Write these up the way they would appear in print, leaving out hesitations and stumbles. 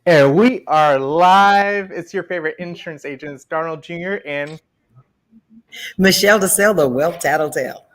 And we are live. It's your favorite insurance agents, Darnold Jr. And Michelle DeSalle, the Wealth Tattletale.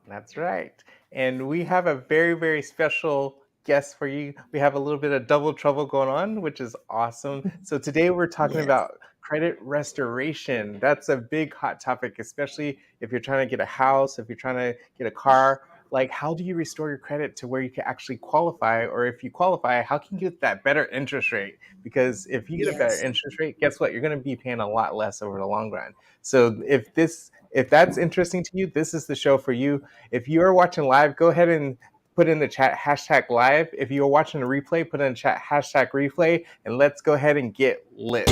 that's right. And we have a very, very special guest for you. We have a little bit of double trouble going on, which is awesome. So today we're talking Yes. about credit restoration. That's a big hot topic, especially if you're trying to get a house, if you're trying to get a car. Like, how do you restore your credit to where you can actually qualify? Or if you qualify, how can you get that better interest rate? Because if you get a better Yes. interest rate, guess what? You're going to be paying a lot less over the long run. So if that's interesting to you, this is the show for you. If you are watching live, go ahead and put in the chat hashtag live. If you're watching a replay, put in the chat hashtag replay, and let's go ahead and get lit.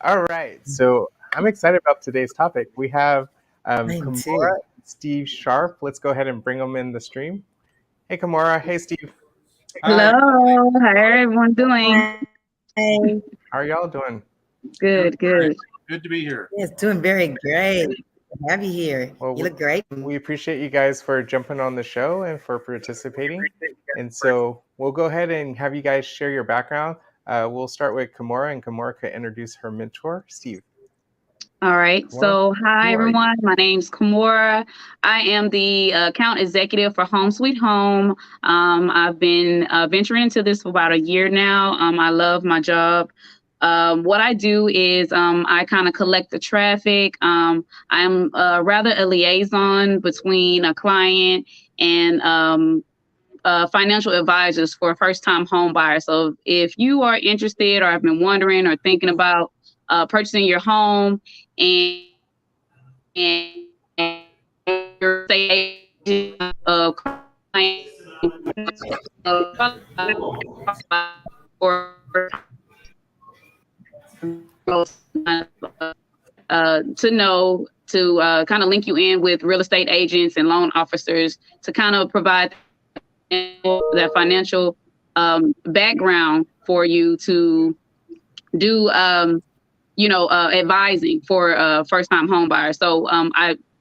All right, so I'm excited about today's topic. We have Me Kumora, too. Steve Sharp. Let's go ahead and bring them in the stream. Hey, Kumora. Hey, Steve. Hello, Hi. how everyone doing? Hi. How are y'all doing? Doing Good, great. good. Good to be here. Yes, doing very great. To have you here. Well, You look great. we appreciate you guys for jumping on the show and for participating. And so we'll go ahead and have you guys share your background. We'll start with Kumora, and Kumora could introduce her mentor, Steve. All right. Kumora, So, hi who are you? everyone. My name's Kumora. I am the account executive for Home Sweet Home. I've been venturing into this for about a year now. I love my job. What I do is I kind of collect the traffic. I'm rather a liaison between a client and financial advisors for first-time home buyers. So if you are interested or have been wondering or thinking about purchasing your home and your estate agent client or to know to kind of link you in with real estate agents and loan officers to kind of provide that financial background for you to do advising for first-time home buyers. So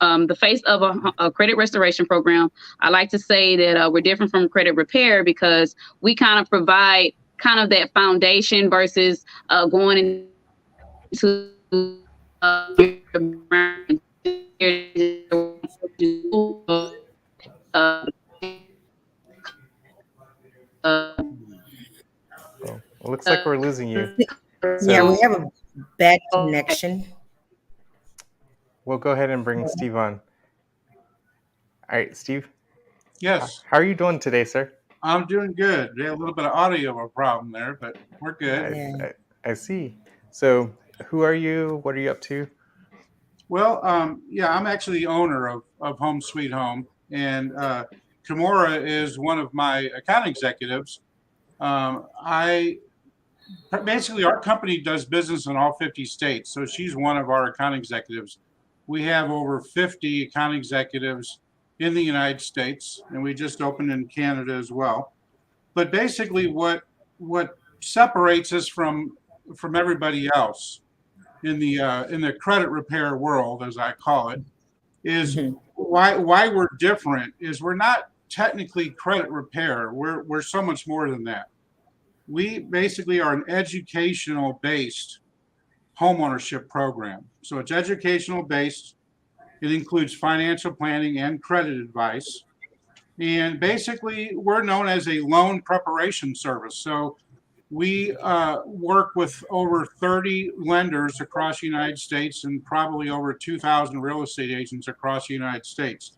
the face of a credit restoration program, I like to say that we're different from credit repair because we kind of provide kind of that foundation versus going into Oh, it looks like we're losing you. Yeah, So we have a bad connection. we'll go ahead and bring Steve on. All right, Steve, Yes, how are you doing today, sir? I'm doing good. We had a little bit of audio problem there, but we're good. Yeah. I see. So who are you? What are you up to? Well, yeah, I'm actually the owner of Home Sweet Home, and Kimura is one of my account executives. I basically our company does business in all 50 states, so she's one of our account executives. We have over 50 account executives in the United States, and we just opened in Canada as well. But basically, what separates us from everybody else in the credit repair world, as I call it, is Mhm. why we're different. Is we're not technically credit repair. We're so much more than that. We basically are an educational based homeownership program. So it's educational based. It includes financial planning and credit advice. And basically, we're known as a loan preparation service. So we work with over 30 lenders across the United States and probably over 2,000 real estate agents across the United States.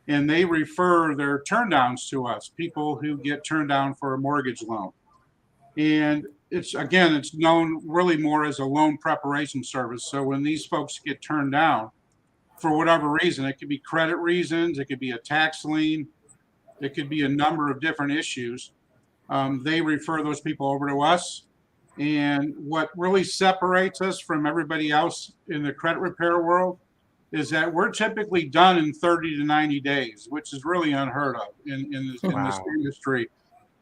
And they refer their turndowns to us, people who get turned down for a mortgage loan. And it's known really more as a loan preparation service. So when these folks get turned down for whatever reason, it could be credit reasons, it could be a tax lien, it could be a number of different issues. They refer those people over to us. And what really separates us from everybody else in the credit repair world is that we're typically done in 30 to 90 days, which is really unheard of in this Wow. industry.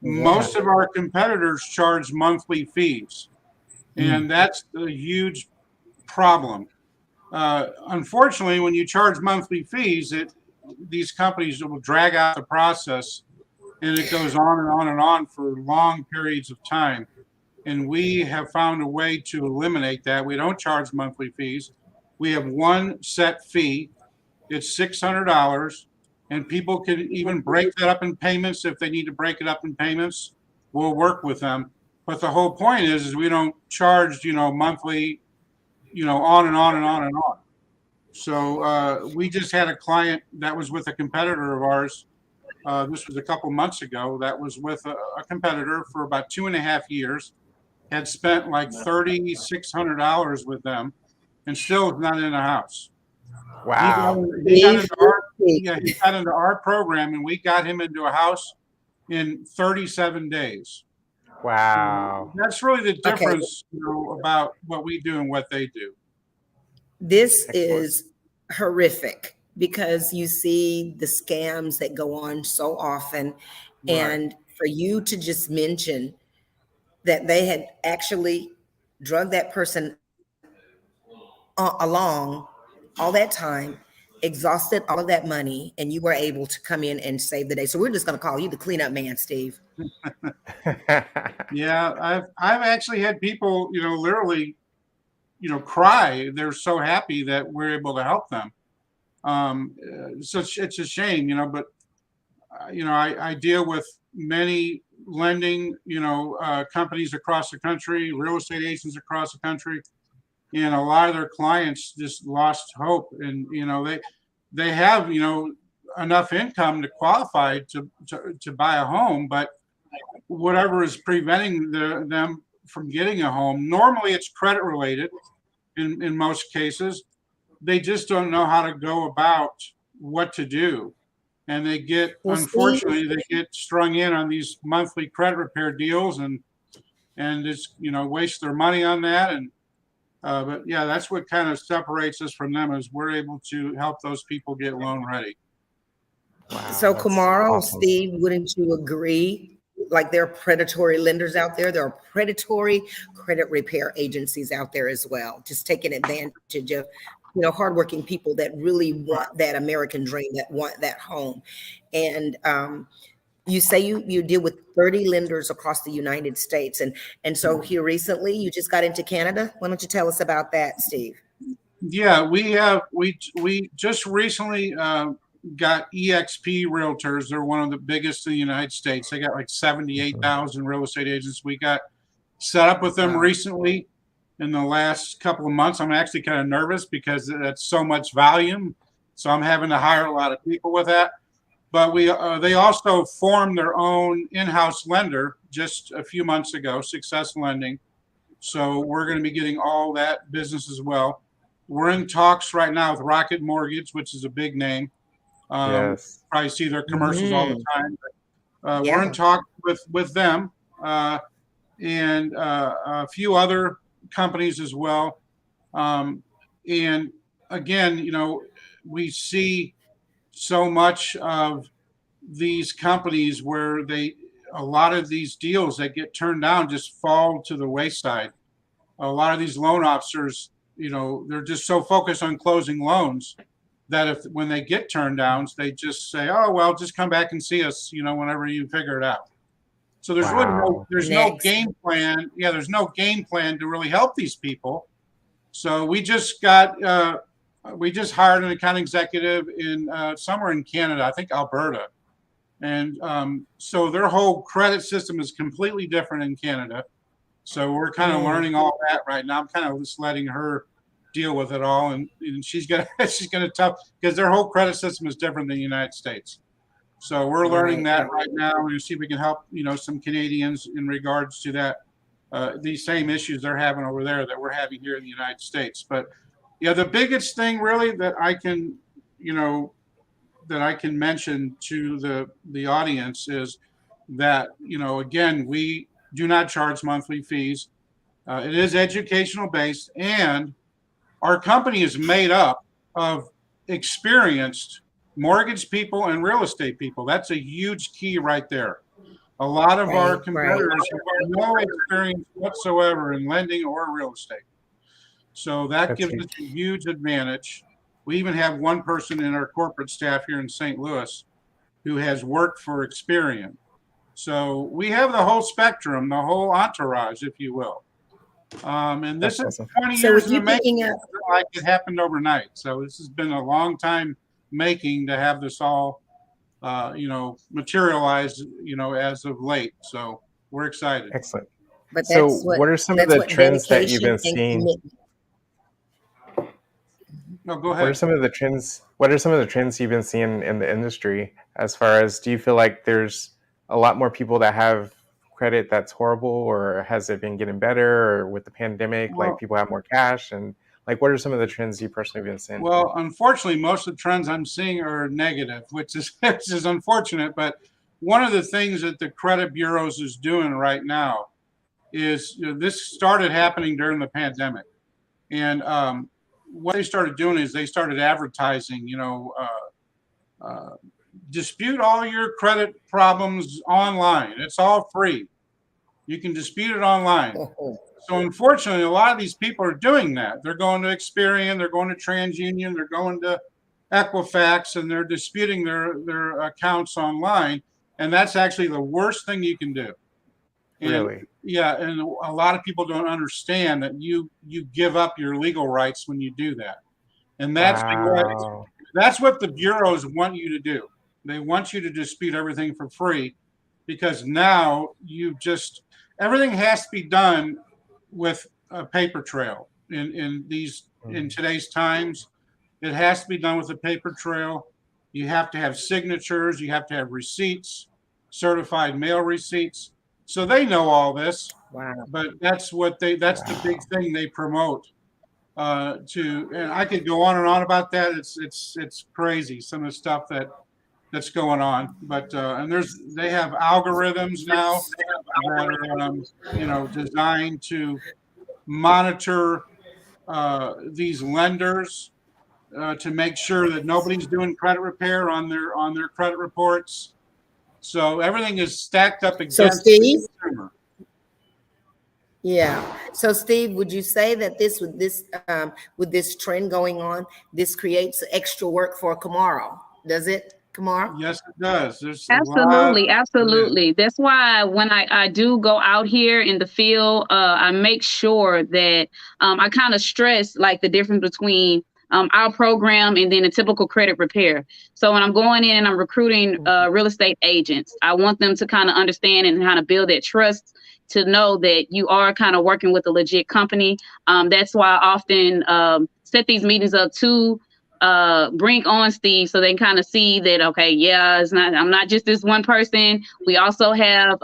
Yeah. Most of our competitors charge monthly fees, Mm. and that's a huge problem Unfortunately, when you charge monthly fees, these companies will drag out the process, and it goes on and on and on for long periods of time. And we have found a way to eliminate that. We don't charge monthly fees. We have one set fee. It's $600, and people can even break that up in payments if they need to break it up in payments. We'll work with them. But the whole point is we don't charge, monthly, on and on and on and on. So we just had a client that was with a competitor of ours. This was a couple months ago. That was with a competitor for about 2.5 years. Had spent like $3,600 with them, and still is not in a house. Wow. He got into our program, and we got him into a house in 37 days. Wow. That's really the difference, about what we do and what they do. This is horrific because you see the scams that go on so often. Right. And for you to just mention that they had actually drugged that person along all that time, exhausted all of that money, and you were able to come in and save the day. So we're just going to call you the cleanup man, Steve. Yeah, I've actually had people, literally, cry. They're so happy that we're able to help them. So it's a shame, but I deal with many lending, companies across the country, real estate agents across the country, and a lot of their clients just lost hope. And they have enough income to qualify to buy a home, but whatever is preventing them from getting a home, normally it's credit related. In most cases, they just don't know how to go about what to do. And they get, unfortunately, they get strung in on these monthly credit repair deals and just, waste their money on that. And, but yeah, that's what kind of separates us from them, is we're able to help those people get loan ready. Wow, so Kumora, awesome. Steve, wouldn't you agree? Like there are predatory lenders out there. There are predatory credit repair agencies out there as well, just taking advantage of hardworking people that really want that American dream, that want that home. And you say you deal with 30 lenders across the United States, and so here recently you just got into Canada. Why don't you tell us about that, Steve? Yeah, we just recently got EXP Realtors. They're one of the biggest in the United States. They got like 78,000 real estate agents. We got set up with them recently in the last couple of months. I'm actually kind of nervous because that's so much volume. So I'm having to hire a lot of people with that. But they also formed their own in-house lender just a few months ago, Success Lending. So we're going to be getting all that business as well. We're in talks right now with Rocket Mortgage, which is a big name. Yes. Probably see their commercials all the time. But, Yeah. We're in talk with them and a few other companies as well. And again, we see so much of these companies where a lot of these deals that get turned down just fall to the wayside. A lot of these loan officers, they're just so focused on closing loans that when they get turned down, they just say, "Oh, well, just come back and see us, whenever you figure it out." So there's really no game plan. Yeah, there's no game plan to really help these people. So we just hired an account executive in somewhere in Canada, I think Alberta. And so their whole credit system is completely different in Canada. So we're kind of learning all that right now. I'm kind of just letting her deal with it all, and she's gonna tough because their whole credit system is different than the United States. So we're learning that right now. We're gonna see if we can help some Canadians in regards to that these same issues they're having over there that we're having here in the United States. But yeah, the biggest thing really that I can mention to the audience is that again, we do not charge monthly fees. It is educational based, and our company is made up of experienced mortgage people and real estate people. That's a huge key right there. A lot of our competitors have no experience whatsoever in lending or real estate. So that That's gives huge. us a huge advantage. We even have one person in our corporate staff here in St. Louis who has worked for Experian. So we have the whole spectrum, the whole entourage, if you will. And this That's is awesome. 20 So years with in the you making. picking up, It's not like it happened overnight. So this has been a long time making to have this all, materialized, as of late. So we're excited. Excellent. but So, what are some of that's the what trends that you've dedication been and seeing? commitment. No, go What are ahead. some of the trends? What are some of the trends you've been seeing in the industry? As far as, do you feel like there's a lot more people that have credit that's horrible, or has it been getting better? Or with the pandemic, like Well, people have more cash, and like, what are some of the trends you personally been seeing? Well, unfortunately, most of the trends I'm seeing are negative, which is unfortunate. But one of the things that the credit bureaus is doing right now is, this started happening during the pandemic, and what they started doing is they started advertising, dispute all your credit problems online. It's all free. You can dispute it online. So unfortunately, a lot of these people are doing that. They're going to Experian, they're going to TransUnion, they're going to Equifax, and they're disputing their accounts online. And that's actually the worst thing you can do. And Really? yeah, and a lot of people don't understand that you give up your legal rights when you do that. And Wow. that's what the bureaus want you to do. They want you to dispute everything for free, because now everything has to be done with a paper trail in today's times. It has to be done with a paper trail. You have to have signatures, you have to have receipts, certified mail receipts. So they know all this, Wow. but that's the big thing they promote. And I could go on and on about that. It's crazy, some of the stuff that's going on. But and they have algorithms now that are designed to monitor these lenders to make sure that nobody's doing credit repair on their credit reports. So everything is stacked up So against the Steve, consumer. yeah. So Steve, would you say that with this trend going on, this creates extra work for Kumora? Does it, Kumora? Yes, it does. There's a lot. Absolutely, absolutely. That's why when I do go out here in the field, I make sure that I kind of stress like the difference between our program and then a typical credit repair. So when I'm going in and I'm recruiting real estate agents, I want them to kind of understand and kind of build that trust to know that you are kind of working with a legit company. That's why I often set these meetings up to bring on Steve so they can kind of see that, okay, yeah, I'm not just this one person. We also have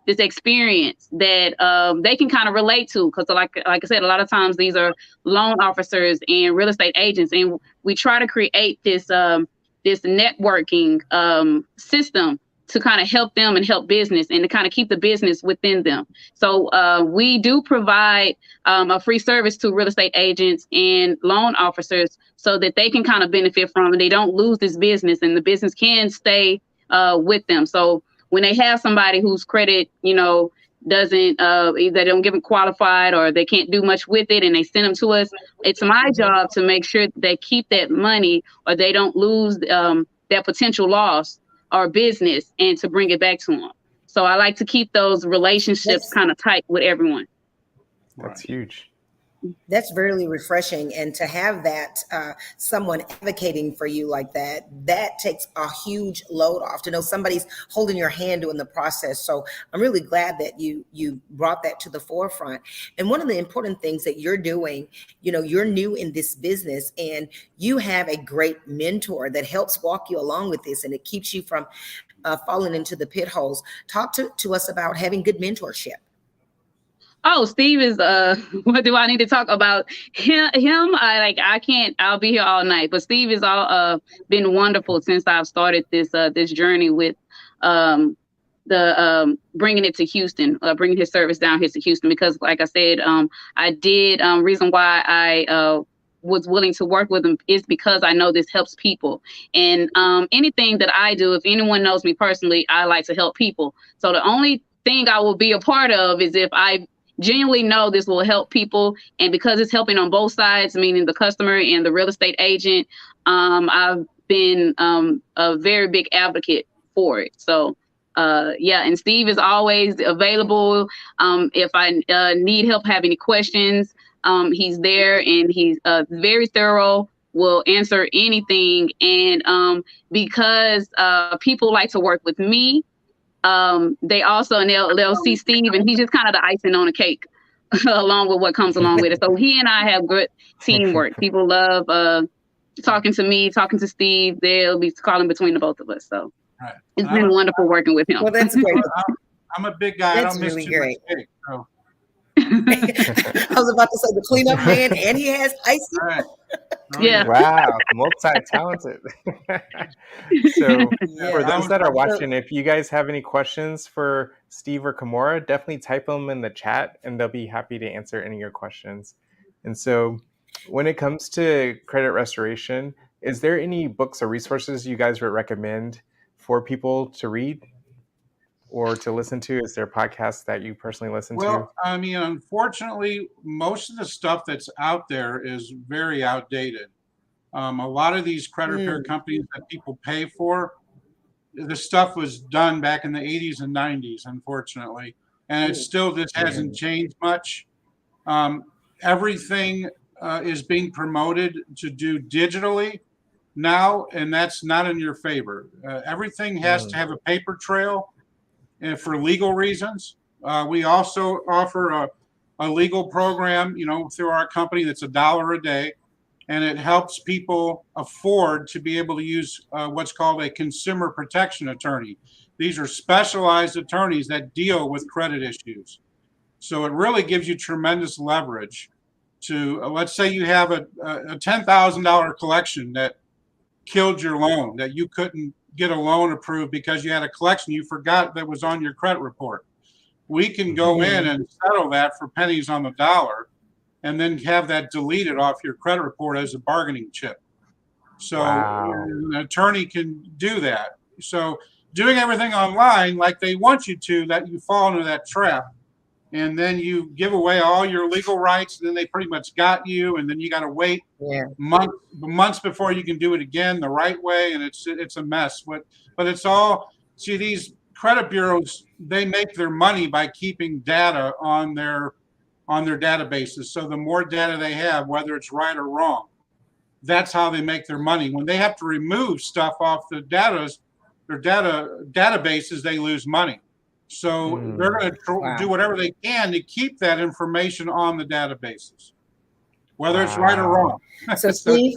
this experience that they can kind of relate to, because like I said, a lot of times these are loan officers and real estate agents, and we try to create this this networking system to kind of help them and help business and to kind of keep the business within them. So we do provide a free service to real estate agents and loan officers so that they can kind of benefit from it. They don't lose this business and the business can stay with them. So when they have somebody whose credit, doesn't either they don't get them qualified or they can't do much with it and they send them to us, it's my job to make sure they keep that money or they don't lose that potential loss or business and to bring it back to them. So I like to keep those relationships kind of tight with everyone. That's huge. That's very refreshing. And to have that someone advocating for you like that takes a huge load off, to know somebody's holding your hand during the process. So I'm really glad that you brought that to the forefront. And one of the important things that you're doing, you're new in this business and you have a great mentor that helps walk you along with this, and it keeps you from falling into the pit holes. Talk to us about having good mentorship. Oh, Steve is what do I need to talk about him? I can't, I'll be here all night, but Steve has been wonderful since I've started this journey with bringing it to Houston, bringing his service down here to Houston, because like I said, I did reason why I was willing to work with him is because I know this helps people. And anything that I do, if anyone knows me personally, I like to help people. So the only thing I will be a part of is if I genuinely know this will help people. And because it's helping on both sides, meaning the customer and the real estate agent, I've been a very big advocate for it. So yeah, and Steve is always available. If I need help, have any questions, he's there, and he's very thorough, will answer anything. And because people like to work with me, they also, and they'll see Steve, and he's just kind of the icing on the cake along with what comes along with it. So he and I have good teamwork. People love talking to me, talking to Steve. They'll be calling betwing the both of us. So Right. it's been wonderful working with him. Well, that's great. I'm a big guy. That's I don't miss really too great. much cake, so. I was about to say the cleanup man, and he has icing. All right. Oh, Yeah. Wow, multi-talented. So Yeah. for that those was that are so- watching, if you guys have any questions for Steve or Kumora, definitely type them in the chat and they'll be happy to answer any of your questions. And so when it comes to credit restoration, is there any books or resources you guys would recommend for people to read or to listen to? Is there podcasts that you personally listen to? Well, I mean, unfortunately, most of the stuff that's out there is very outdated. A lot of these credit repair companies that people pay for, the stuff was done back in the 80s and 90s, unfortunately. And it still just hasn't changed much. Everything is being promoted to do digitally now, and that's not in your favor. Everything has to have a paper trail, and for legal reasons. We also offer a legal program, through our company that's $1 a day, and it helps people afford to be able to use what's called a consumer protection attorney. These are specialized attorneys that deal with credit issues. So it really gives you tremendous leverage to, let's say you have a $10,000 collection that killed your loan, that you couldn't get a loan approved because you had a collection you forgot that was on your credit report. We can go in and settle that for pennies on the dollar and then have that deleted off your credit report as a bargaining chip. So an attorney can do that. So doing everything online like they want you to, that you fall into that trap, and then you give away all your legal rights, and then they pretty much got you, and then you got to wait months before you can do it again the right way, and it's a mess. But it's all, see, these credit bureaus, they make their money by keeping data on their databases. So the more data they have, whether it's right or wrong, that's how they make their money. When they have to remove stuff off the databases, they lose money. So they're going to do whatever they can to keep that information on the databases, whether it's right or wrong. So Steve,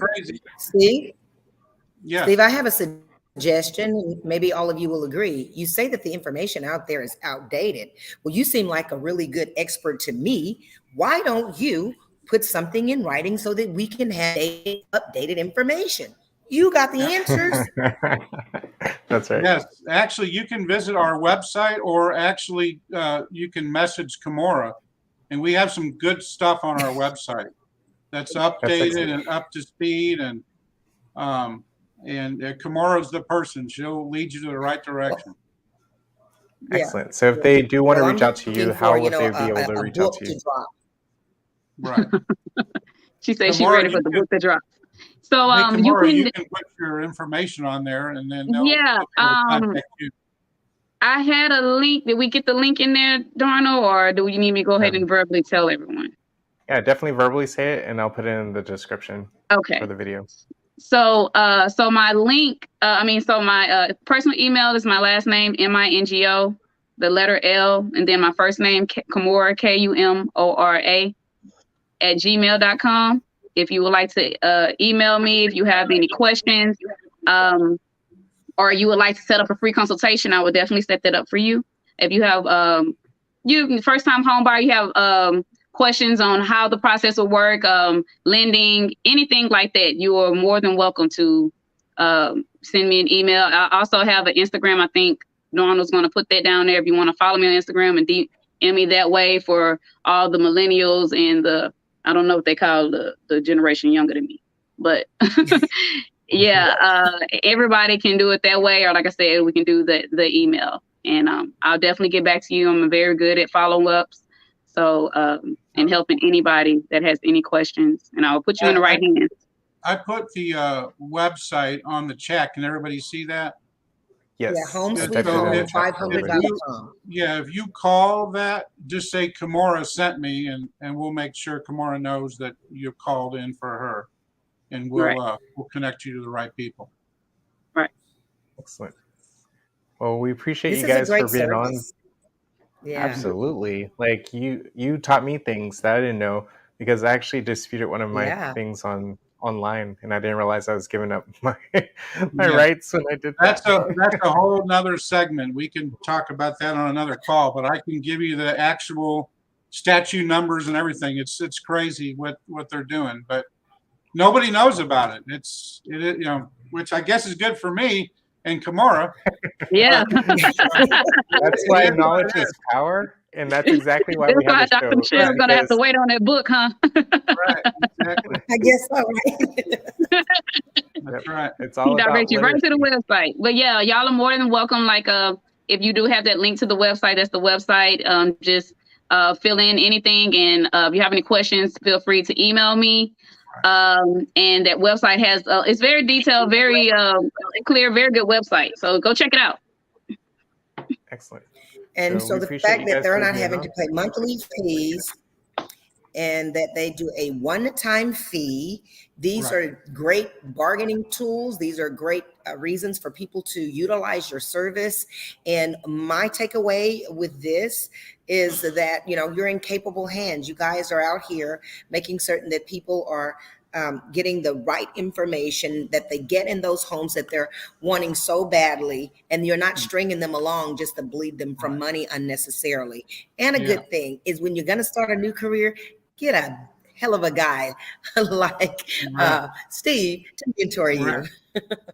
Yes. Steve, I have a suggestion, and maybe all of you will agree. You say that the information out there is outdated. Well, you seem like a really good expert to me. Why don't you put something in writing so that we can have updated information? You got the answers. That's right. Yes, actually, you can visit our website, or actually you can message Kumora, and we have some good stuff on our website that's updated and up to speed, and Kumora's the person. She'll lead you to the right direction. Excellent. So if they do want to reach out to you, how would they be able to reach out to you? Right. She said she's ready for the book to drop. So Hey, you Kumora, can put your information on there, and then they'll contact you. I had a link. Did we get the link in there, Darno, or do you need me to go ahead and verbally tell everyone? Yeah, definitely verbally say it, and I'll put it in the description for the video. So so my link, my personal email is my last name, Mingo, the letter L, and then my first name, Kumora, Kumora, @gmail.com. If you would like to email me, if you have any questions, or you would like to set up a free consultation, I would definitely set that up for you. If you have you first time home buyer, you have questions on how the process will work, lending, anything like that, you are more than welcome to send me an email. I also have an Instagram. I think Donald's going to put that down there if you want to follow me on Instagram and DM me that way for all the millennials and I don't know what they call the generation younger than me, but everybody can do it that way. Or like I said, we can do the email, and I'll definitely get back to you. I'm very good at follow-ups. So, and helping anybody that has any questions, and I'll put you in the right hands. I put the website on the chat. Can everybody see that? Yes. Yeah, Home I Sweet typed it in Home the chat for everybody. 500.com. Yeah, if you call that, just say Kumora sent me, and we'll make sure Kumora knows that you called in for her, and we'll connect you to the right people. Right. Excellent. Well, we appreciate This you is a guys for great being on. service. Yeah. Absolutely. Like you taught me things that I didn't know because I actually disputed one of my Yeah. things online, and I didn't realize I was giving up my my Yeah. rights when I did that. That's a whole nother segment. We can talk about that on another call, but I can give you the actual statute numbers and everything. It's crazy what they're doing, but nobody knows about it. It you know, which I guess is good for me and Kumora. Yeah. That's why knowledge is power, and that's exactly why we That's have why a show. Dr. Michelle's gonna have to wait on that book, huh? Right, exactly. I guess so, right? That's right. It's all about Direct you right to the literacy. website. But yeah, y'all are more than welcome. Like, if you do have that link to the website, that's the website. Just fill in anything, and if you have any questions, feel free to email me. And that website has it's very detailed, very clear, very good website. So go check it out. Excellent. And So so we the appreciate fact you that guys they're for not being having on. to pay monthly fees and that they do a one-time fee, these Right. are great bargaining tools. These are great reasons for people to utilize your service. And my takeaway with this is that, you know, you're in capable hands. You guys are out here making certain that people are getting the right information, that they get in those homes that they're wanting so badly, and you're not stringing them along just to bleed them from money unnecessarily. And a Yeah. good thing is when you're going to start a new career, get a hell of a guy like Right. Steve to mentor you. Right.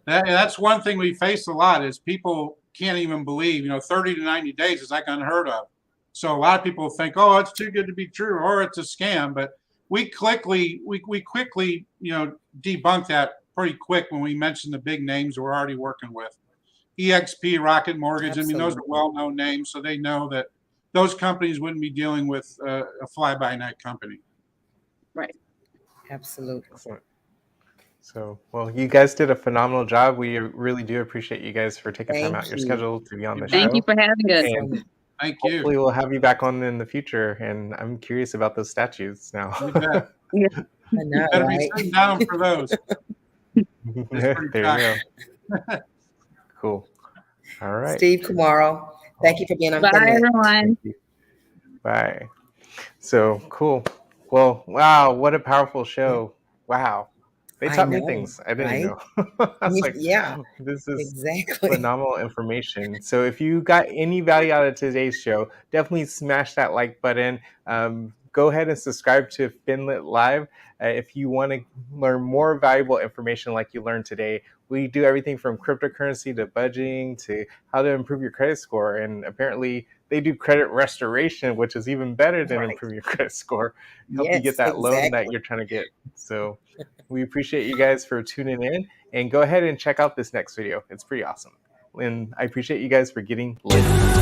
That's one thing we face a lot is people can't even believe, 30 to 90 days is like unheard of. So a lot of people think, oh, it's too good to be true, or it's a scam. But we quickly, debunk that pretty quick when we mention the big names we're already working with. EXP, Rocket Mortgage. I mean, those are well-known names, so they know that those companies wouldn't be dealing with a fly-by-night company. Right. Absolutely. Excellent. So, well, you guys did a phenomenal job. We really do appreciate you guys for taking time out your schedule to be on the show. Thank you for having us. And thank you. Hopefully we'll have you back on in the future. And I'm curious about those statutes now. You bet. Yeah. I know, You better right? be sitting down for those. There you go. Cool. All right. Steve Kumora, thank you for being on. Bye, everyone. Bye. So cool. Well, wow, what a powerful show. Wow. They taught me things I didn't know. I was like, yeah, this is exactly phenomenal information. So if you got any value out of today's show, definitely smash that like button. Go ahead and subscribe to Finlit Live. If you want to learn more valuable information like you learned today, we do everything from cryptocurrency to budgeting to how to improve your credit score. And apparently they do credit restoration, which is even better than improving your credit score. Help you get that loan that you're trying to get. So we appreciate you guys for tuning in, and go ahead and check out this next video. It's pretty awesome. And I appreciate you guys for getting lit.